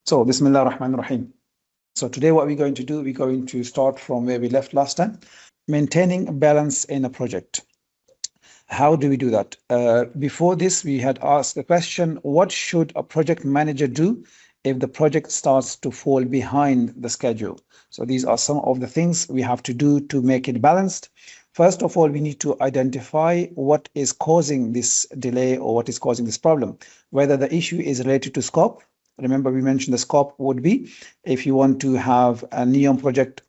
So, Bismillah ar-Rahman ar-Rahim. So today what we're going to do, we're going to start from where we left last time, maintaining a balance in a project. How do we do that? Before this, we had asked the question, what should a project manager do if the project starts to fall behind the schedule? So these are some of the things we have to do to make it balanced. First of all, we need to identify what is causing this delay or what is causing this problem, whether the issue is related to scope. Remember, we mentioned the scope would be if you want to have a NEOM project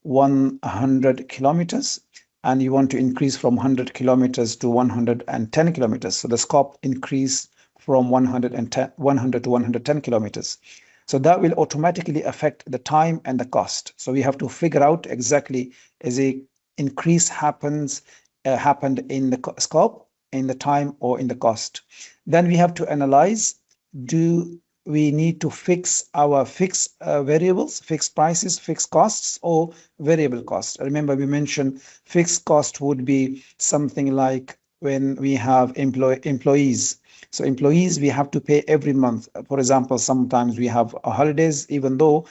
100 kilometers, and you want to increase from 100 kilometers to 110 kilometers. So the scope increase from 100 to 110 kilometers. So that will automatically affect the time and the cost. So we have to figure out exactly is a increase happened in the scope, in the time, or in the cost. Then we have to analyze, do we need to fix our fixed variables, fixed prices, fixed costs, or variable costs? Remember, we mentioned fixed cost would be something like when we have employees. So employees, we have to pay every month. For example, sometimes we have holidays, even though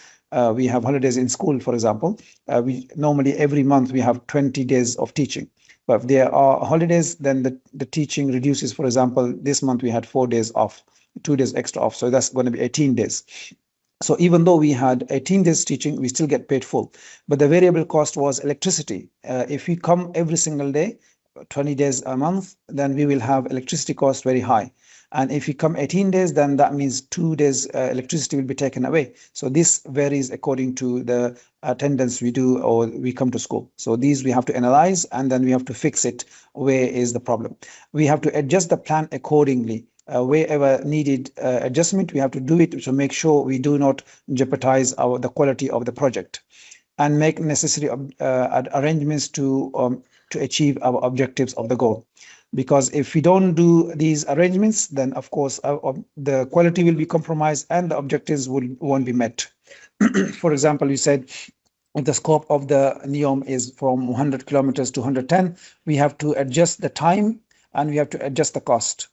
we have holidays in school, for example. We normally every month we have 20 days of teaching. But if there are holidays, then the teaching reduces. For example, this month we had 4 days off, 2 days extra off. So that's going to be 18 days. So even though we had 18 days teaching, we still get paid full. But the variable cost was electricity. If we come every single day, 20 days a month, then we will have electricity cost very high. And if you come 18 days, then that means 2 days electricity will be taken away. So this varies according to the attendance we do or we come to school. So these we have to analyze and then we have to fix it. Where is the problem? We have to adjust the plan accordingly. Wherever needed adjustment, we have to do it to make sure we do not jeopardize the quality of the project and make necessary arrangements to achieve our objectives of the goal. Because if we don't do these arrangements, then of course the quality will be compromised and the objectives won't be met. For example, you said if the scope of the NEOM is from 100 kilometers to 110, we have to adjust the time and we have to adjust the cost.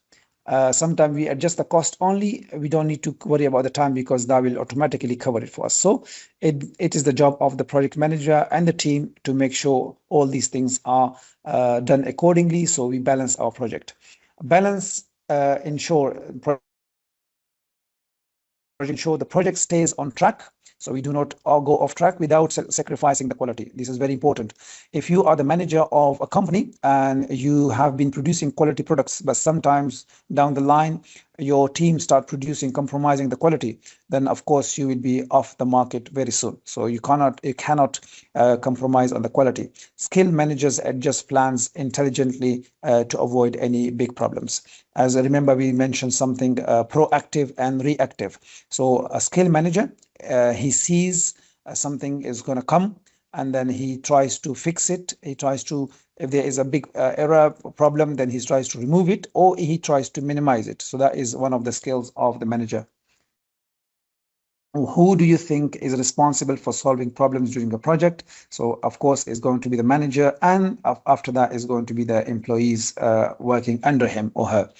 Sometimes we adjust the cost only. We don't need to worry about the time because that will automatically cover it for us. So it is the job of the project manager and the team to make sure all these things are done accordingly. So we balance our project. Balance ensure the project stays on track. So we do not all go off track without sacrificing the quality. This is very important. If you are the manager of a company and you have been producing quality products, but sometimes down the line, your team start compromising the quality, then of course you will be off the market very soon. So you cannot compromise on the quality. Skilled managers adjust plans intelligently to avoid any big problems. As I remember, we mentioned something proactive and reactive. So a skilled manager, he sees something is going to come and then he tries to fix it. He tries to, if there is a big error problem, then he tries to remove it or he tries to minimize it. So that is one of the skills of the manager. Who do you think is responsible for solving problems during a project? So of course is going to be the manager, and after that is going to be the employees working under him or her.